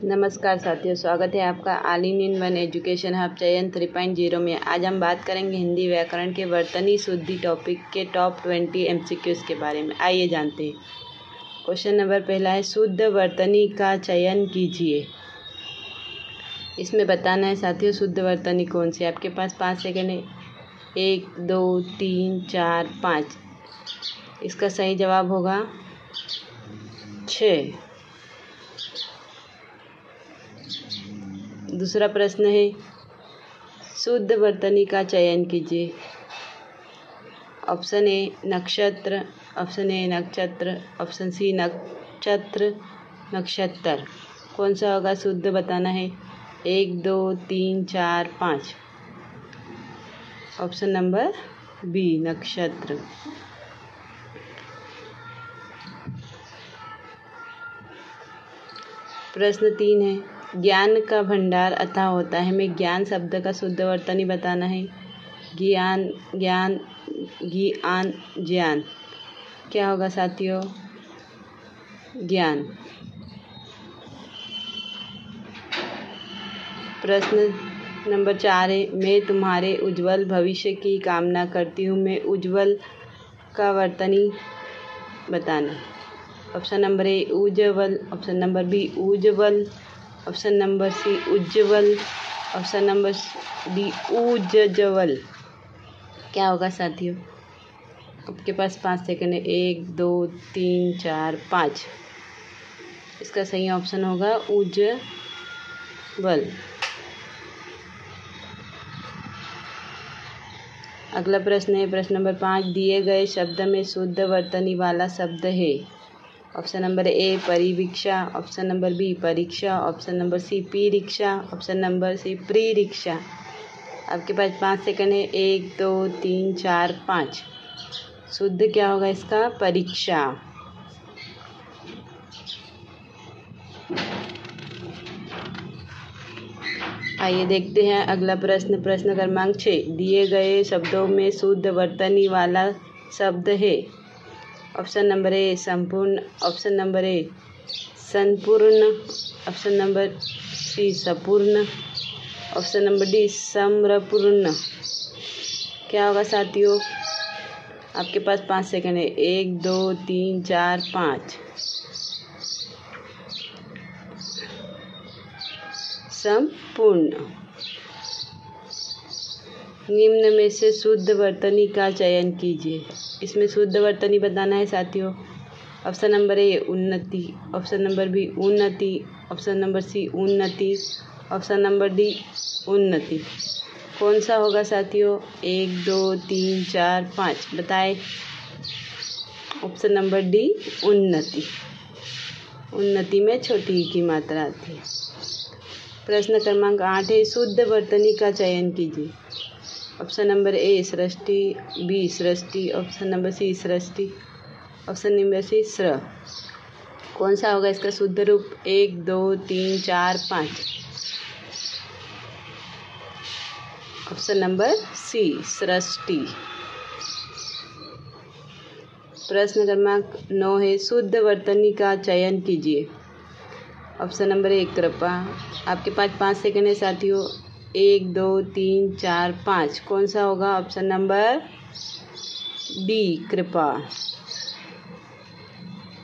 नमस्कार साथियों, स्वागत है आपका all in one education hub चयन 3.0 में। आज हम बात करेंगे हिंदी व्याकरण के वर्तनी शुद्धि टॉपिक के टॉप 20 एमसीक्यूज के बारे में। आइए जानते हैं। क्वेश्चन नंबर पहला है, शुद्ध वर्तनी का चयन कीजिए। इसमें बताना है साथियों शुद्ध वर्तनी कौन सी। आपके पास 5 सेकंड है। 1 2 3 4 5। इसका सही जवाब होगा 6। दूसरा प्रश्न है, शुद्ध वर्तनी का चयन कीजिए। ऑप्शन ए नक्षत्र, ऑप्शन ए नक्षत्र, ऑप्शन सी नक्षत्र, नक्षत्र। कौन सा होगा शुद्ध बताना है। 1 2 3 4 5। ऑप्शन नंबर बी नक्षत्र। प्रश्न 3 है, ज्ञान का भंडार अथाह होता है। हमें ज्ञान शब्द का शुद्ध वर्तनी बताना है। ज्ञान, ज्ञान, ज्ञान, ज्ञान। क्या होगा साथियों? ज्ञान। प्रश्न नंबर 4 है, मैं तुम्हारे उज्जवल भविष्य की कामना करती हूँ। मैं उज्जवल का वर्तनी बताना। ऑप्शन नंबर ए उज्जवल, ऑप्शन नंबर बी उज्जवल, ऑप्शन नंबर सी उज्जवल, ऑप्शन नंबर डी उज्जवल। क्या होगा साथियों? आपके पास 5 सेकंड है। 1 2 3 4 5। इसका सही ऑप्शन होगा उज्जवल। अगला प्रश्न है, प्रश्न नंबर 5, दिए गए शब्द में शुद्ध वर्तनी वाला शब्द है। ऑप्शन नंबर ए परिवीक्षा, ऑप्शन नंबर बी परीक्षा, ऑप्शन नंबर सी पी रिक्शा, ऑप्शन नंबर सी प्री रिक्शा। आपके पास 5 सेकंड है। 1 2 3 4 5। शुद्ध क्या होगा इसका? परीक्षा। आइए देखते हैं अगला प्रश्न। प्रश्न क्रमांक 6, दिए गए शब्दों में शुद्ध वर्तनी वाला शब्द है। ऑप्शन नंबर ए संपूर्ण, ऑप्शन नंबर ए संपूर्ण, ऑप्शन नंबर सी संपूर्ण, ऑप्शन नंबर डी सम्पूर्ण। क्या होगा साथियों? आपके पास 5 सेकंड है। 1 2 3 4 5। संपूर्ण। निम्न में से शुद्ध वर्तनी का चयन कीजिए। इसमें शुद्ध वर्तनी बताना है साथियों। ऑप्शन नंबर ए उन्नति, ऑप्शन नंबर बी उन्नति, ऑप्शन नंबर सी उन्नति, ऑप्शन नंबर डी उन्नति। कौन सा होगा साथियों? 1 2 3 4 5 बताए। ऑप्शन नंबर डी उन्नति। उन्नति में छोटी की मात्रा आती है। प्रश्न क्रमांक 8 है, शुद्ध वर्तनी का चयन कीजिए। ऑप्शन नंबर ए सृष्टि, बी सृष्टि, ऑप्शन नंबर सी सृष्टि, ऑप्शन नंबर सी स्र। कौन सा होगा इसका शुद्ध रूप? 1 2 3 4 5। ऑप्शन नंबर सी सृष्टि। प्रश्न क्रमांक 9 है, शुद्ध वर्तनी का चयन कीजिए। ऑप्शन नंबर ए कृपा। आपके पास 5 सेकंड है साथियों। 1 2 3 4 5। कौन सा होगा? ऑप्शन नंबर डी कृपा।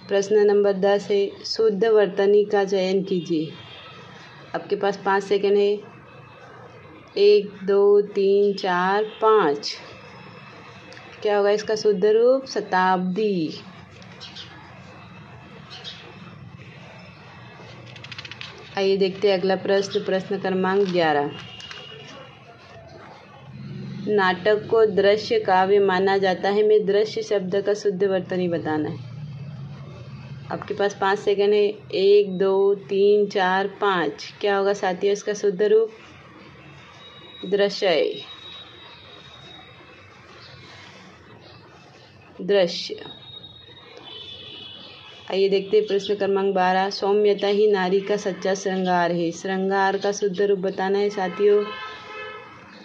प्रश्न नंबर 10 है, शुद्ध वर्तनी का चयन कीजिए। आपके पास 5 सेकंड है। 1 2 3 4 5। क्या होगा इसका शुद्ध रूप? शताब्दी। आइए देखते हैं अगला प्रश्न। प्रश्न क्रमांक 11, नाटक को दृश्य काव्य माना जाता है। में दृश्य शब्द का शुद्ध वर्तनी बताना है। आपके पास 5 सेकंड है। 1 2 3 4 5। क्या होगा साथियों इसका शुद्ध रूप? दृश्य। दृश्य। आइए देखते हैं प्रश्न क्रमांक 12, सौम्यता ही नारी का सच्चा श्रृंगार है। श्रृंगार का शुद्ध रूप बताना है साथियों।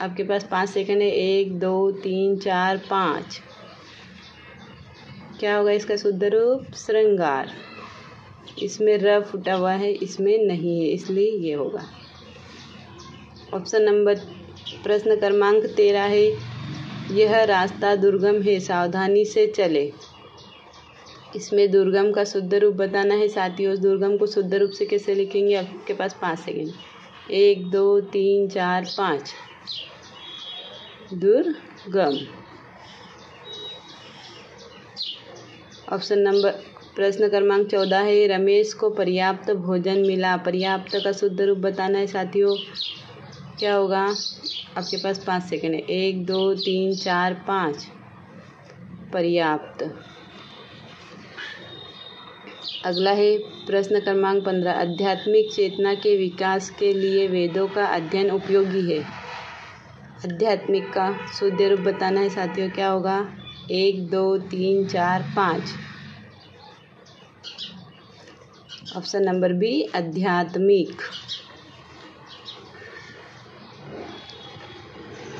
आपके पास 5 सेकंड है। 1 2 3 4 5। क्या होगा इसका शुद्ध रूप? श्रृंगार। इसमें र फूटा हुआ है, इसमें नहीं है, इसलिए ये होगा। ऑप्शन नंबर प्रश्न क्रमांक 13 है, यह रास्ता दुर्गम है, सावधानी से चले। इसमें दुर्गम का शुद्ध रूप बताना है साथियों। उस दुर्गम को शुद्ध रूप से कैसे लिखेंगे? आपके पास 5 सेकेंड। 1 2 3 4 5। दुर्गम। ऑप्शन नंबर प्रश्न क्रमांक 14 है, रमेश को पर्याप्त भोजन मिला। पर्याप्त का शुद्ध रूप बताना है साथियों। क्या होगा? आपके पास 5 सेकेंड है। 1 2 3 4 5। पर्याप्त। अगला है प्रश्न क्रमांक 15, आध्यात्मिक चेतना के विकास के लिए वेदों का अध्ययन उपयोगी है। आध्यात्मिक का शुद्ध रूप बताना है साथियों। क्या होगा? 1 2 3 4 5। ऑप्शन नंबर बी, आध्यात्मिक।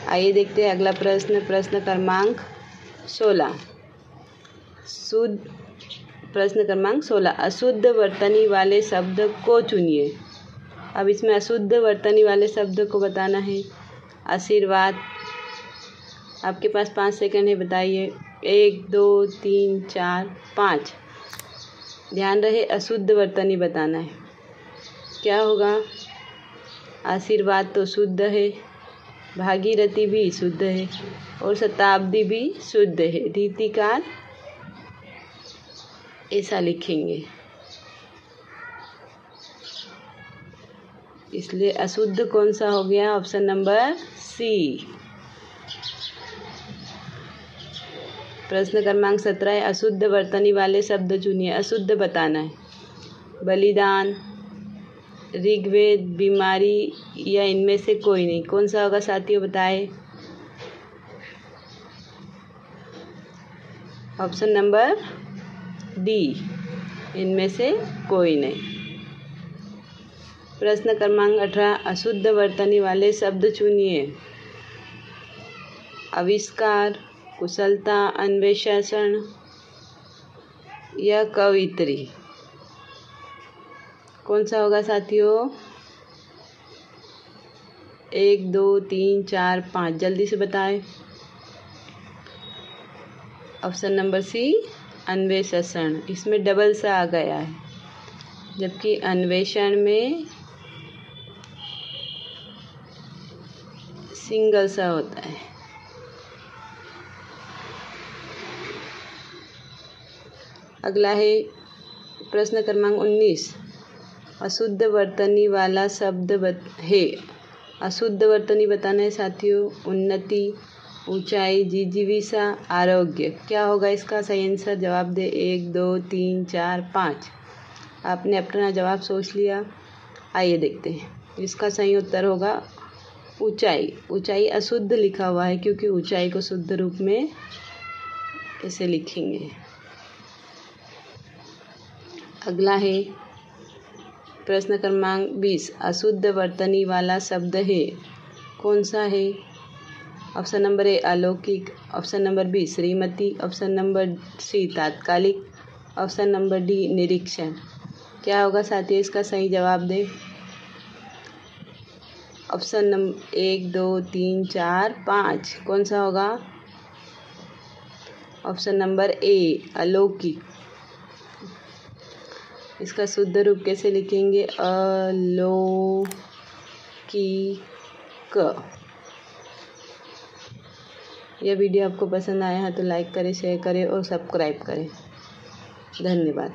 आइए देखते हैं अगला प्रश्न, प्रश्न क्रमांक 16। प्रश्न क्रमांक 16, अशुद्ध वर्तनी वाले शब्द को चुनिए। अब इसमें अशुद्ध वर्तनी वाले शब्द को बताना है। आशीर्वाद। आपके पास 5 सेकंड है, बताइए। 1 2 3 4 5। ध्यान रहे, अशुद्ध वर्तनी बताना है। क्या होगा? आशीर्वाद तो शुद्ध है, भागीरथी भी शुद्ध है और शताब्दी भी शुद्ध है। रीतिकार ऐसा लिखेंगे, इसलिए अशुद्ध कौन सा हो गया? Option number C. प्रश्न क्रमांक 17 है, अशुद्ध वर्तनी वाले शब्द चुनिए। अशुद्ध बताना है। बलिदान, ऋग्वेद, बीमारी या इनमें से कोई नहीं। कौन सा होगा साथियों? बताए। ऑप्शन नंबर डी, इनमें से कोई नहीं। प्रश्न क्रमांक 18, अशुद्ध वर्तनी वाले शब्द चुनिए। आविष्कार, कुशलता, अन्वेषण या कवित्री। कौन सा होगा साथियों? 1 2 3 4 5। जल्दी से बताएं। ऑप्शन नंबर सी, अन्वेषण। इसमें डबल सा आ गया है, जबकि अन्वेषण में सिंगल सा होता है। अगला है प्रश्न क्रमांक 19, अशुद्ध वर्तनी वाला शब्द है। अशुद्ध वर्तनी बताना है साथियों। उन्नति, ऊंचाई, जिजीविषा, आरोग्य। क्या होगा इसका सही आंसर? जवाब दे। 1 2 3 4 5। आपने अपना जवाब सोच लिया। आइए देखते हैं। इसका सही उत्तर होगा ऊंचाई। ऊंचाई अशुद्ध लिखा हुआ है क्योंकि ऊंचाई को शुद्ध रूप में ऐसे लिखेंगे। अगला है प्रश्न क्रमांक 20, अशुद्ध वर्तनी वाला शब्द है। कौन सा है? ऑप्शन नंबर ए, अलौकिक। ऑप्शन नंबर बी, श्रीमती। ऑप्शन नंबर सी, तात्कालिक। ऑप्शन नंबर डी, निरीक्षण। क्या होगा साथियों इसका सही जवाब दे। Option number 1 2 3 4 5। कौन सा होगा? ऑप्शन नंबर ए, अलौकिक। इसका शुद्ध रूप कैसे लिखेंगे? अलौकिक। यह वीडियो आपको पसंद आया है तो लाइक करें, शेयर करें और सब्सक्राइब करें। धन्यवाद।